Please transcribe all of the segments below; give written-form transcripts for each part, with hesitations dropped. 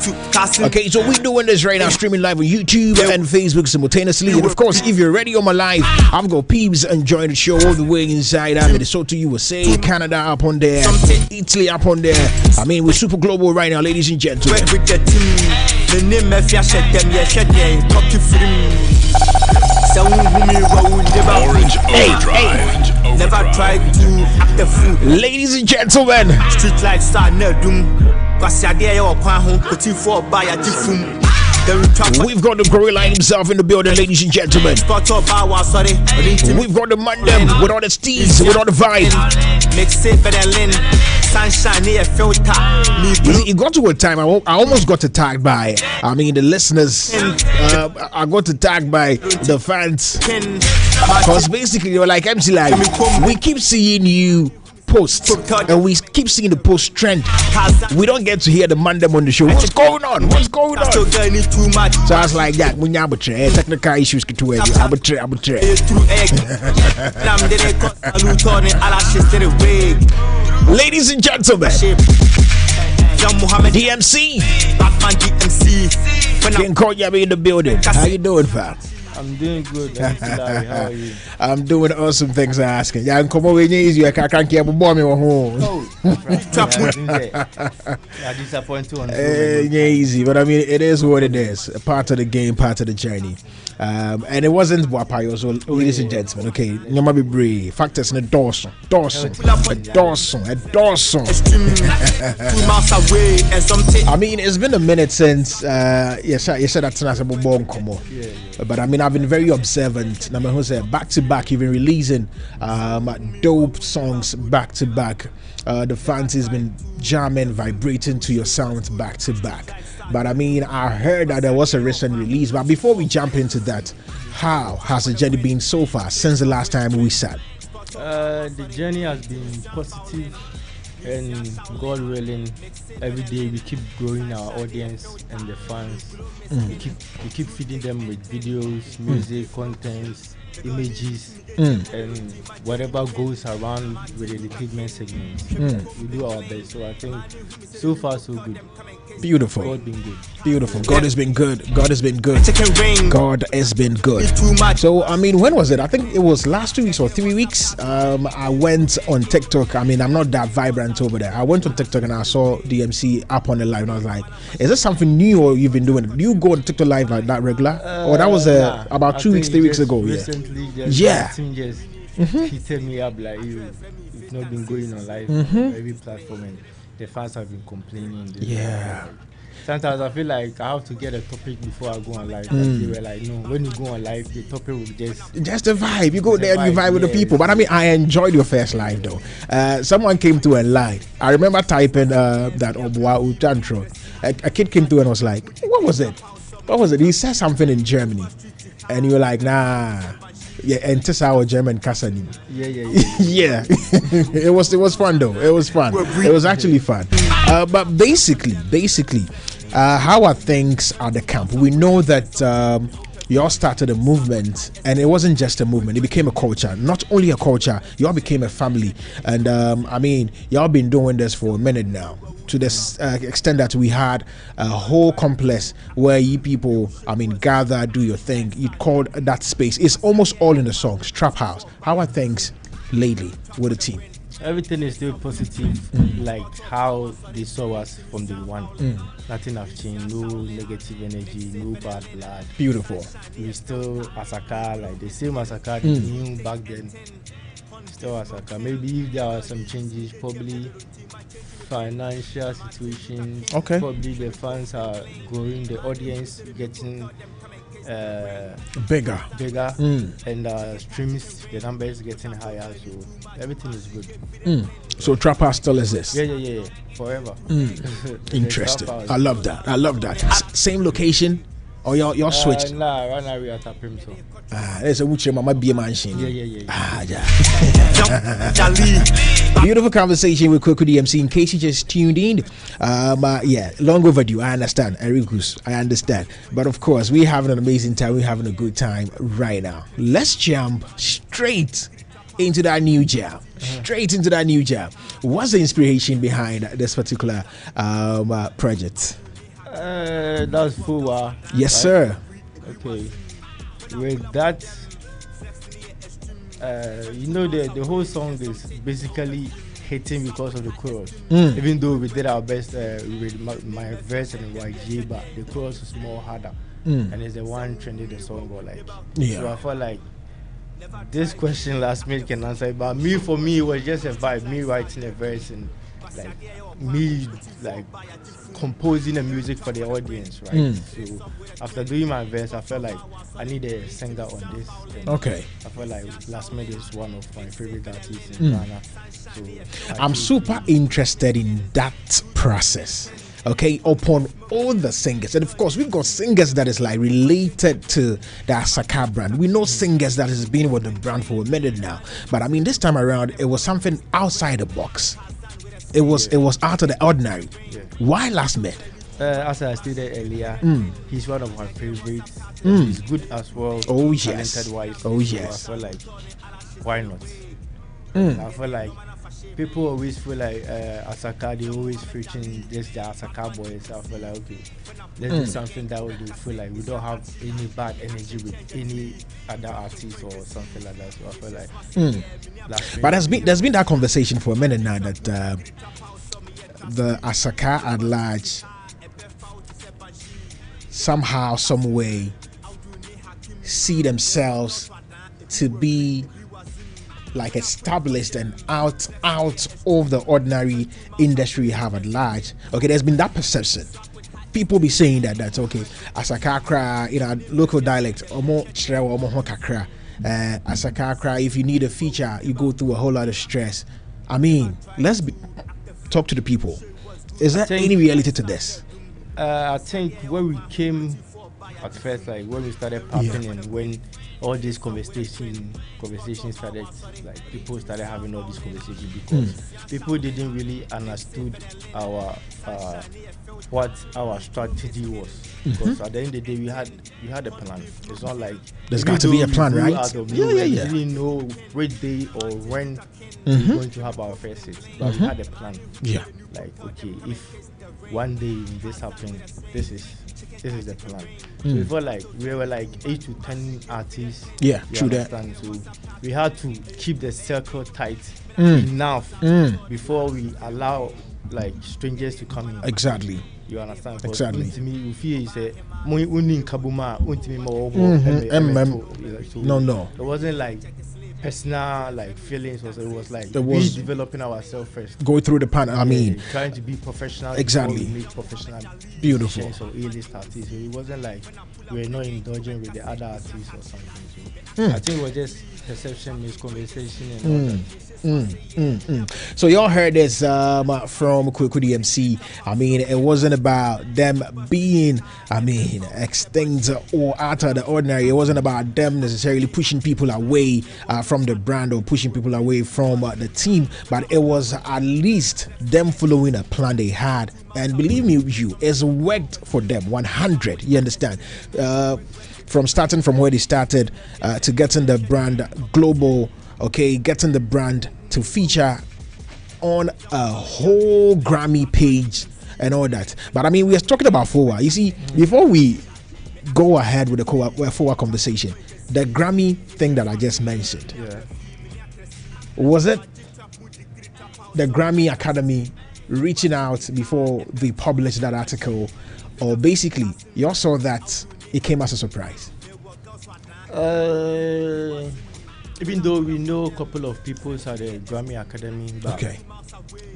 Okay, so we're doing this right now, streaming live on YouTube and Facebook simultaneously. And of course, if you're ready on my live, I've got peeps enjoying the show all the way inside Minnesota, USA, Canada up on there, Italy up on there. I mean, we're super global right now, ladies and gentlemen. Orange Overdrive. Never tried to act the fool. Ladies and gentlemen, Street lights start nerdum. Petit for by a different. we've got the gorilla himself in the building, ladies and gentlemen. We've got the Mandem with all the steez, with all the vibe. Mix it better Lynn. Sunshine near filter. It got to a time I almost got attacked by, I mean, the listeners. I got attacked by the fans. Because basically they were like, MC Live, we keep seeing you post and we keep seeing the post trend. We don't get to hear the Mandem on the show. What's going on? What's going on? So I was like, yeah, technical issues get to it. Ladies and gentlemen, DMC King Konya in the building. How you doing, fam? I'm doing good. How are you? I'm doing awesome, thanks for asking. Yeah, come over here easy. I can't keep a bomb in home. Oh, yeah, disappointed on yeah, easy, but I mean, it is what it is. A part of the game, part of the journey. And it wasn't Wapayo, so ladies and gentlemen, okay, you might be brave. Factors in a Dawson. I mean, it's been a minute since you said that tonight about Bon Como. But I mean, I've been very observant. Back to back, you've been releasing dope songs back to back. The fans has been jamming, vibrating to your sounds back to back. But I mean, I heard that there was a recent release. But before we jump into that, how has the journey been so far since the last time we sat? The journey has been positive, and God willing, every day we keep growing our audience and the fans. We keep feeding them with videos, music, contents, images, and whatever goes around with the recruitment segment. We do our best. So I think so far so good. Beautiful. God been good. Beautiful. God has been good. God has been good. God has been good. So I mean, when was it? I think it was last 2 weeks or 3 weeks. I went on TikTok. I mean, I'm not that vibrant over there. I went on TikTok and I saw DMC up on the live, and I was like, "Is this something new or you've been doing? Do you go on TikTok live like that regular?" Or that was about 2 weeks, 3 weeks ago? Recently, yeah. He tell me up like you've not been going on live on every platform, and the fans have been complaining. Yeah. Sometimes I feel like I have to get a topic before I go on live. They were like, no, when you go on live, the topic will just the vibe. You go there and you vibe with the people. But I mean, I enjoyed your first live though. Someone came to a live. I remember typing that Obwa Utantro. A kid came through and was like, what was it? He said something in Germany, and you were like, nah. Yeah, and this our German Kasani. Yeah. It was fun though. It was fun. It was actually fun. But basically, how are things at the camp? We know that you all started a movement, and it wasn't just a movement, it became a culture. Not only a culture, you all became a family. And I mean, you all been doing this for a minute now, to this extent that we had a whole complex where you people, I mean, gather, do your thing. You called that space. It's almost all in the songs, Trap House. How are things lately with the team? Everything is still positive, like how they saw us from day one. Nothing has changed, no negative energy, no bad blood. Beautiful. We still Asaka, like the same Asaka they knew back then. Still Asaka. Maybe if there are some changes, probably financial situations. Okay. Probably the fans are growing, the audience getting bigger, and streams, the numbers getting higher, so everything is good. So Trap House still exists? Yeah, forever. Interesting. I love that. Same location, or y'all switched? Nah, right now we are tapping, so there's a Wuchi Mama be a mansion. Yeah. Beautiful conversation with KWAKU DMC. In case you just tuned in, long overdue. I understand, Erikus. I understand, but of course, we're having an amazing time. We're having a good time right now. Let's jump straight into that new jam. What's the inspiration behind this particular project? That's Fuwa. Yes, Right? sir. Okay. With that, the whole song is basically hitting because of the chorus. Even though we did our best with my verse and YG, but the chorus is more harder, and it's the one trending the song or like. So Yeah. I felt like this question last minute can answer it, but for me, it was just a vibe. Me writing a verse and like me like composing the music for the audience, right? So after doing my verse, I felt like I need a singer on this. And Okay. I felt like Last Minute is one of my favorite artists in Ghana. So I'm super interested in that process. Okay, upon all the singers, and of course, we've got singers that is like related to the Asaka brand. We know singers that has been with the brand for a minute now, but I mean, this time around, it was something outside the box. It was out of the ordinary. Yeah. Why Last Minute? As I stated earlier, he's one of my favorites. He's good as well. Oh, yes. Talented wise. Oh, So yes. I feel like, why not? And I feel like people always feel like Asaka, they always preaching this the Asaka boys. I feel like, okay, let's do something that would feel like we don't have any bad energy with any other artist or something like that. So I feel like But there's been that conversation for a minute now that the Asaka at large somehow, some way, see themselves to be like established and out of the ordinary industry you have at large. Okay, there's been that perception. People be saying that's okay. Asaka kra, local dialect, omo chre omo ho kakra. Asaka kra, if you need a feature, you go through a whole lot of stress. I mean, talk to the people. Is there any reality to this? I think when we came at first, like when we started popping and when all these conversations started, like people started having all these conversations because people didn't really understood our what our strategy was. Because at the end of the day, we had a plan. It's not like there's got to be a plan, right? We didn't know which day or when we're going to have our first hit, but we had a plan. Yeah. Like, okay, if one day this happened, this is the plan. So we felt like we were like 8 to 10 artists. Yeah, true that. So we had to keep the circle tight enough before we allow like strangers to come in. Exactly. You understand? Exactly. To me, you feel say no. It wasn't like personal like feelings. It was like we developing ourselves first. Go through the pan. I mean, trying to be professional. Exactly. Before we make professional. Beautiful. Or A-list artists. So it wasn't like we're not indulging with the other artists or something. So I think it was just perception, misconversation, and all that. So y'all heard this from KWAKU DMC. I mean, it wasn't about them being, extinct or out of the ordinary. It wasn't about them necessarily pushing people away from the brand or pushing people away from the team, but it was at least them following a plan they had. And believe me, it's worked for them 100. You understand? From starting from where they started to getting the brand global. Okay, getting the brand to feature on a whole Grammy page and all that. But I mean, we are talking about FOA. You see, before we go ahead with the FOA conversation, the Grammy thing that I just mentioned, was it the Grammy Academy reaching out before they published that article, or basically you all saw that it came as a surprise? Even though we know a couple of people at the Grammy Academy, but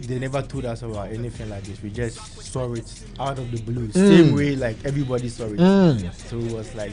they never told us about anything like this. We just saw it out of the blue, same way like everybody saw it. So it was like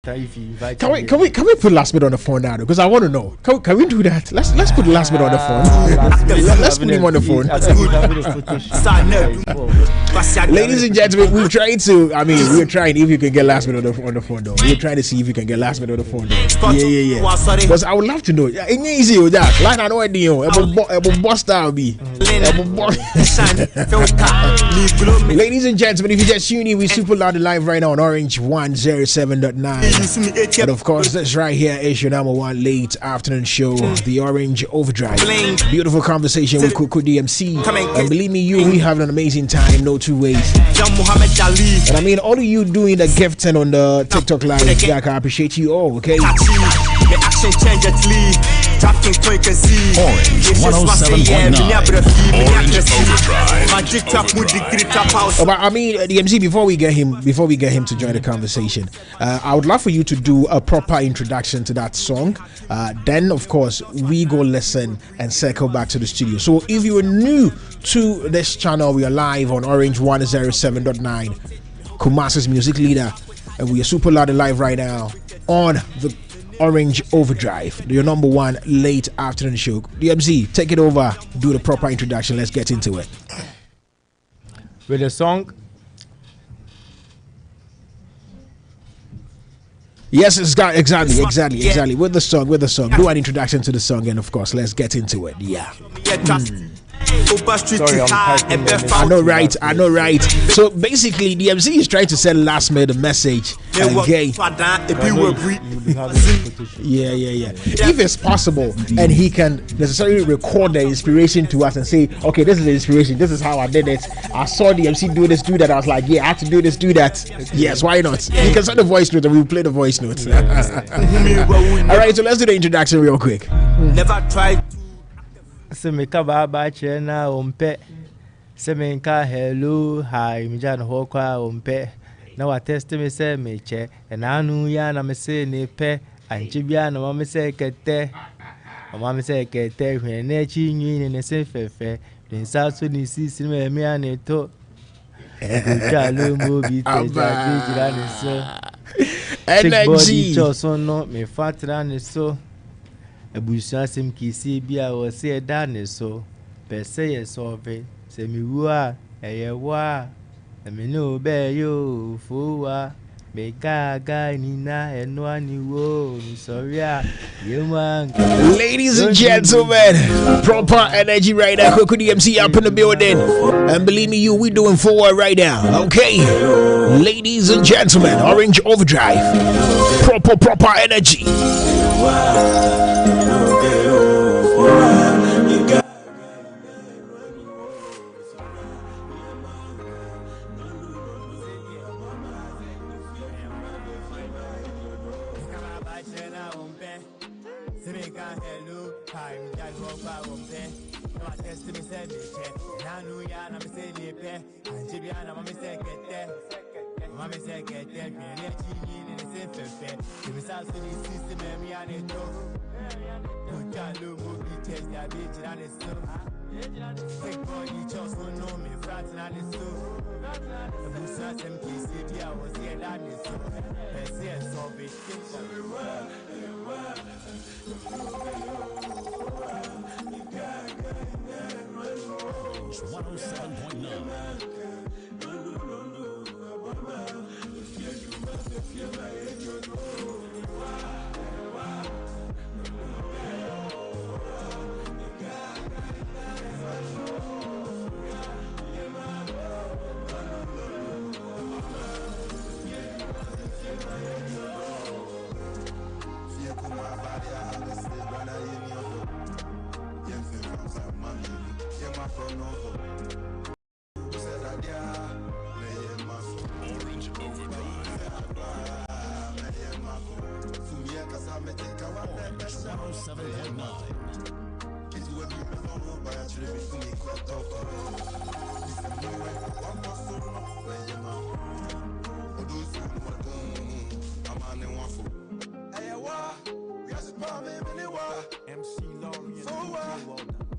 time if you invite Can me. we put last minute on the phone now? Because I want to know. Can we do that? Let's put last minute on the phone. Let's put him on the phone. Ladies and gentlemen, we're trying to. I mean, we're trying if you can get last minute on the phone though. We're trying to see if you can get last minute on the phone though. Yeah. Because I would love to know. It's easy with that. Like I know idea. Boss style be. Ladies and gentlemen, if you just tune in, we super loud live right now on Orange 107.9. And of course, this right here is your number one late afternoon show, the Orange Overdrive. Beautiful conversation with KWAKU DMC. And believe me, we have an amazing time, no two ways. And I mean, all of you doing the gifting on the TikTok live, Jack, I appreciate you all, okay? Orange 107.9. Orange Overdrive. But I mean, DMC, before we get him to join the conversation, I would love for you to do a proper introduction to that song. Then, of course, we go listen and circle back to the studio. So, if you are new to this channel, we are live on Orange 107.9, Kumasi's music leader, and we are super loud and live right now on the Orange Overdrive, your number one late afternoon show. DMC, take it over, do the proper introduction. Let's get into it. With the song. Yes, exactly. With the song. Do an introduction to the song, and of course, let's get into it. Yeah. Sorry, I know, right? So basically, DMC is trying to send last minute a message. Okay. Yeah. If it's possible, and he can necessarily record the inspiration to us and say, okay, this is the inspiration. This is how I did it. I saw DMC do this, do that. I was like, yeah, I have to do this, do that. Yes, why not? You can send the voice note, and we'll play the voice notes. All right, so let's do the introduction real quick. Never tried. Se me kaba bache na ompe. Se me nka hello hi mi jana ho kwa ompe. Na wa test me se me che. Na anu ya na me se ne pe. Anchi bia na ma me se kete. Ma me se kete hwe na chi nyi ne se fefe. Den sa so ni si me me ane to. Uja lo mo bi te ja jira ne so. Energy. Cho so no me fatra ne so. Abusia sim kisi bia wo se da ne so pese ye so ve se mi wa eye wa me no be yo fo wa me ga ni na eno ani wo ni sorry ye man. Ladies and gentlemen, proper energy right now. KWAKU DMC up in the building, and believe me, we doing forward right now. Okay, ladies and gentlemen, Orange Overdrive, proper energy.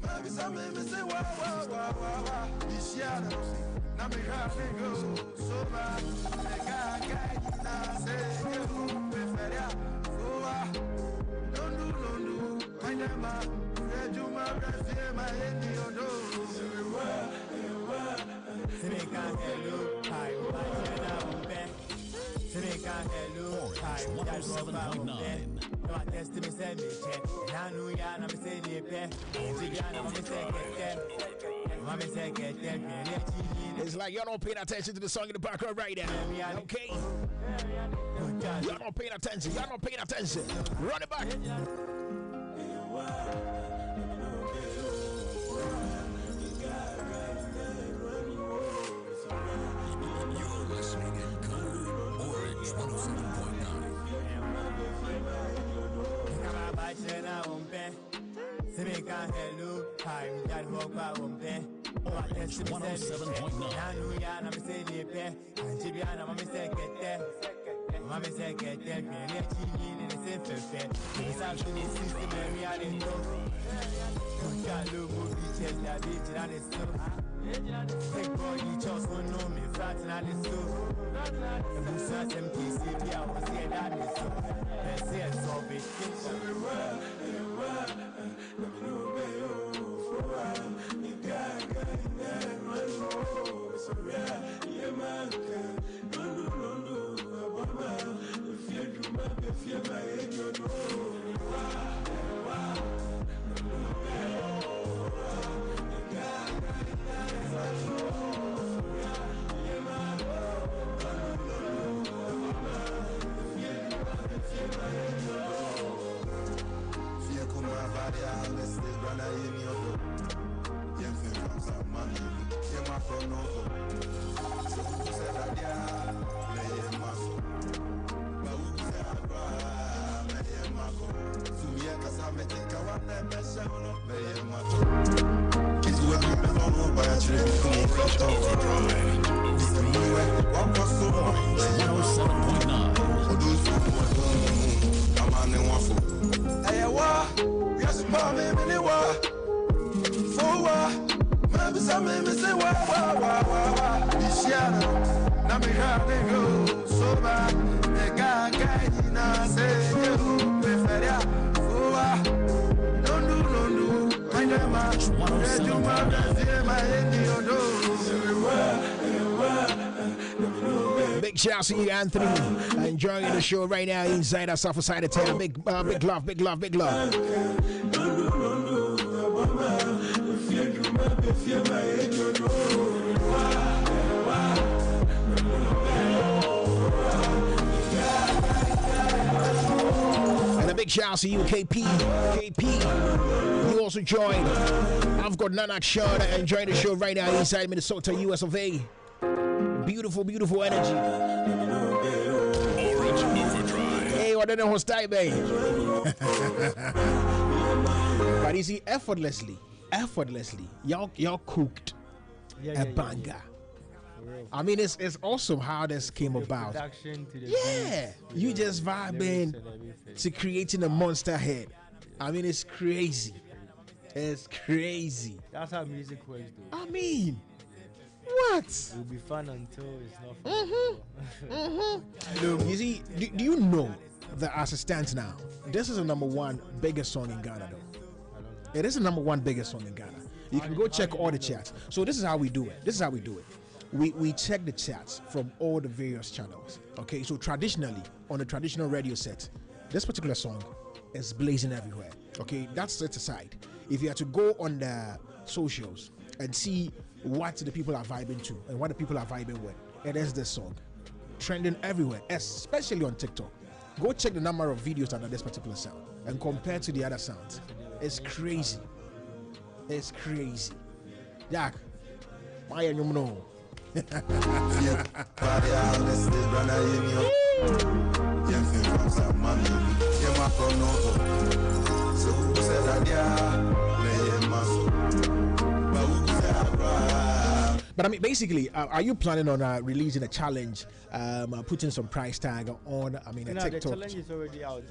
Maybe some me say wah wah wah wah wah. This year, now me have to go so bad. The guy now say you prefer ya. Oh don't do. My name is Juma Brazil. My head you know. Seneca hello, hi, Seneca hello, hi, 107.9. No, I test me, say me check. And I know ya, I'm saying it, It's like y'all don't pay attention to the song in the background right now. Okay? Y'all not paying attention. Y'all not paying attention. Run it back. You're listening in color. Orange 107.9. Seneca hello, hi, that hope I won't pay. Oh, I test me, 107.9. I know ya, I'm saying it, and Jibiana, I'm saying it. Mamma said, get that man, let you in the same fair. It's out to the system, and we are in the movie chest that did on the soul. Take boy, you just don't know me, flat and I just so. And who says MPC, I was here that is so. Let's say it's all big. Let me know, baby, for a while. You got so yeah, man, no. If you're my age, you know. Big shout to you, Anthony. Enjoying the show right now inside our south side of town. Big love. And a big shout to you, KP. You also joined. I've got Nanak Shaw enjoying the show right now inside Minnesota, US of A. Beautiful energy. Orange Overdrive. Hey, what the hell type, babe? But you see, effortlessly, y'all cooked a banger. I mean, it's awesome how this came about. You just vibing to creating a monster hit. I mean, it's crazy. That's how music works, though. I mean, what? It'll be fun until it's not fun. You see, do you know that as it stands now, this is the number one biggest song in Ghana, though? It is the number one biggest song in Ghana. You can go check all the chats. So this is how we do it. We check the chats from all the various channels. Okay, so traditionally, on the traditional radio set, this particular song is blazing everywhere. Okay, that's set aside. If you have to go on the socials and see what the people are vibing to and what the people are vibing with, it is this song trending everywhere, especially on TikTok. Go check the number of videos under this particular sound and compare to the other sounds. It's crazy. Jack, why are you know? But I mean, basically, are you planning on releasing a challenge, putting some price tag on? I mean, a TikTok. The challenge is already out.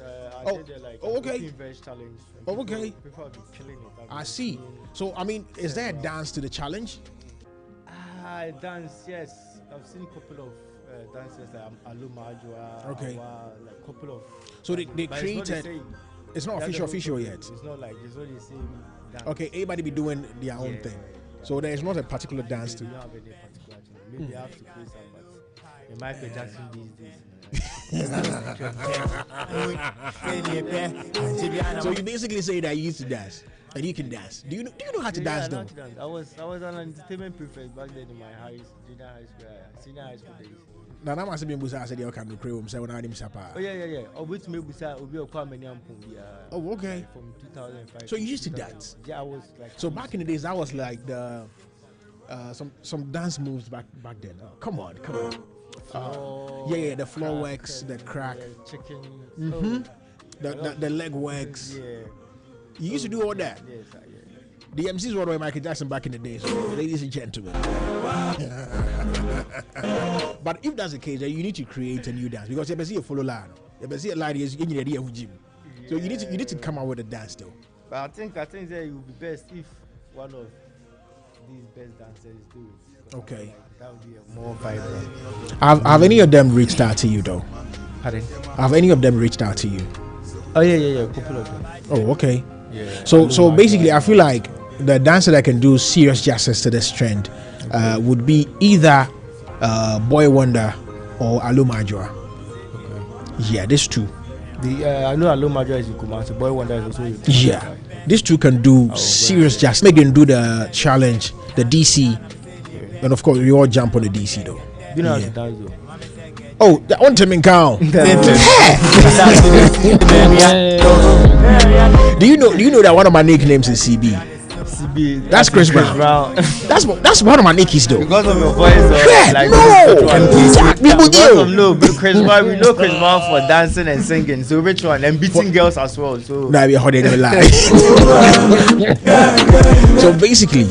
I did okay. Veg challenge. Okay. People have been killing it. I see. So, I mean, is there a dance to the challenge? Dance, yes. I've seen a couple of dancers like Alu Majua. Okay. Like couple of. So they created. It's not official yet. It's not like it's not the same dance. Okay, everybody be doing their own thing. So there is not a particular dance to. You don't have any particular challenge. Maybe I have to play some, but it might be Jackson these days. So you basically say that you used to dance and you can dance. Do you know how to dance though? I was an entertainment prefect back then in my junior high school, senior high school days. Now I'm asking you, I said you can do crew. Say when I sapa. Oh yeah. Which maybe Oh okay. From 2005. So you used to dance? Yeah, I was like. So back in the days, that was like the some dance moves back then. Oh, come on. The floor works, the crack, chicken, the leg works. Yeah. You used to do all that. Yes, The MCs were doing Michael Jackson back in the days, ladies and gentlemen. But if that's the case, then you need to create a new dance because you see a follow line. You see a line is in your gym. So you need to come out with a dance though. But I think that it would be best if one of these best dancers do it. Okay. That would be a more vibrant. Have any of them reached out to you though? Pardon? Have any of them reached out to you? Oh yeah, a couple of them. Oh okay. Yeah. So basically, I feel like the dancer that can do serious justice to this trend would be either Boy Wonder or Alu Majua. Okay. Yeah, these two. I know Alu Majua is in Kumasi. Boy Wonder is also in Kumasi. Yeah, these two can do serious justice. Make them do the challenge, the DC, and of course we all jump on the DC though. You know how to dance though. Oh, that one time in count. Do you know that one of my nicknames is CB? CB. That's Chris Brown. That's one of my nickies though. Because of your voice, Chris Brown. We know Chris Brown for dancing and singing. So which one? And beating girls as well. So nah, we're holding a lie. So basically,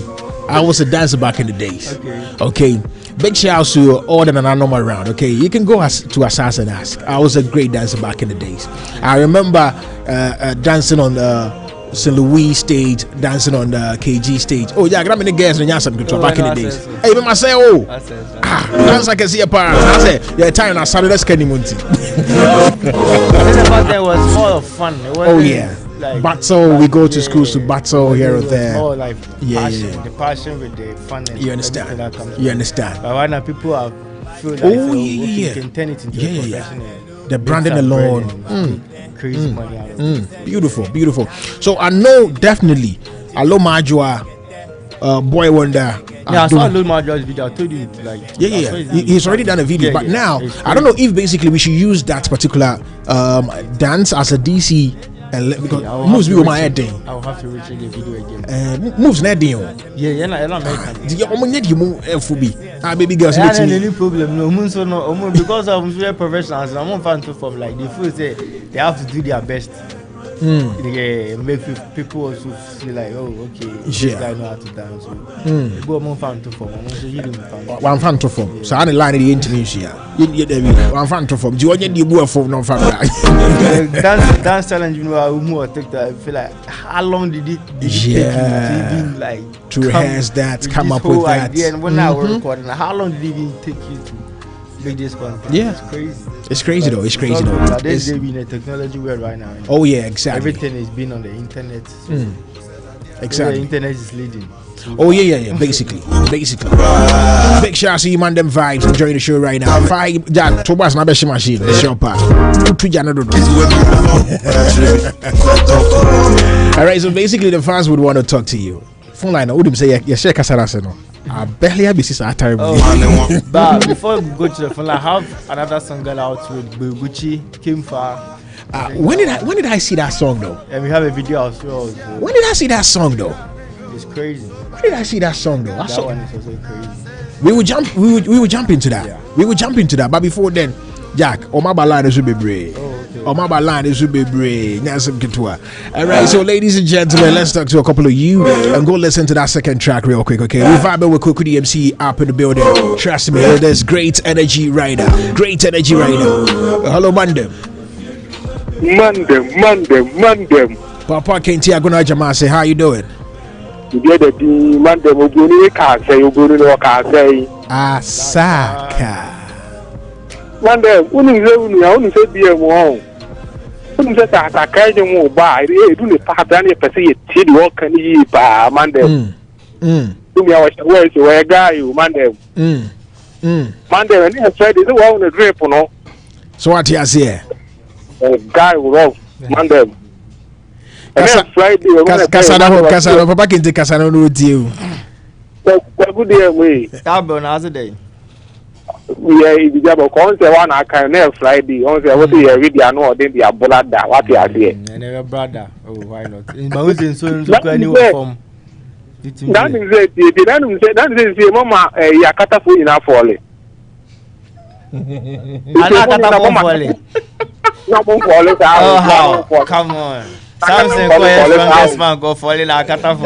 I was a dancer back in the days. Okay. Big shout out to all the Nanoma around. Okay, you can go to Assas and ask. I was a great dancer back in the days. I remember dancing on the St. Louis stage, dancing on the KG stage. Oh yeah, grab me the girls and some control back in the days. Hey, but I say, dance I can see a part. I say, yeah, time I started that skinny munti. Back then was more of fun. Oh yeah. Like, battle, we go to schools to battle here or there. More like passion, the passion with the fun. You understand? That comes you understand? But right now, people are feel like you can turn it into a profession. The branding alone, crazy money out of it. Beautiful. So I know definitely Alu Majua, Boy Wonder. Yeah, I saw Alu Majua's video. I told you like. Yeah. He's already done a video, but now I don't know if basically we should use that particular dance as a DC. And because moves be with my head thing. I'll have to reach the video again. Moves not doing. Yeah, not American. The only you move FB. Baby girls. That's any problem. No, because I'm very professional. I'm not fan from like the food say they have to do their best. They make people also feel like, oh, okay, this guy know how to dance. So, I'm fan to form. One fan to form. So I'm line the internet here. One fan to form. Do you want to do a form? No fan. Dance challenge. You know, I feel like how long did it take you to even like to rehearse that, come up with that? Idea? And when I was recording, how long did it even take you to make this content? Yeah, it's crazy. It's crazy though. It's crazy though. There's in a technology world right now. Oh yeah, exactly. Everything is being on the internet. So exactly. The internet is leading. Oh yeah. Basically. Big shout out to you man, them vibes enjoying the show right now. Jack, Tobias na beshi machine. The show part. All right, so basically the fans would want to talk to you. Phone line, would say you share Kasarase no. I barely have this time. But before we go to the phone, I have another song out with Gucci, Kim Far. When did I see that song though? And we have a video as well. When did I see that song though? It's crazy. When did I see that song though? That one is also crazy. We will jump into that. Yeah. We will jump into that. But before then, Jack, my ballad should be brave. Oh, okay. my line is be brave. All right, so ladies and gentlemen, let's talk to a couple of you and go listen to that second track real quick, okay? We vibing with KWAKU DMC up in the building. Trust me, there's great energy right now. Great energy right now. Hello, Mandem. Mandem. Papa Kenti Aguna Jama say, how you doing? You get the Mandem Oguni can't say Oguni no can't say. Asaka. Mandem, only say be a wrong. Only say that I can't move by. You do the part any per se, Tid walk and ye by Mandem. To me, I was aware to a guy, you Mandem. Mandem, and he said, it's all on the drip, no. So what you say? A guy wrong, Mandem. Kasano, Papa Kenti Kasano no deal. Good day, way. Carbon as a day. We are in the job of concert one. I can never Friday. On the what you read, I know then they are bullet that what you are there. Never brother. Oh, why not? In Bausin, so anywhere from. That is it. That is Mama, Yakata for enough for it. No more for it. Oh, how? Come on. Samson, go for it. Go for it.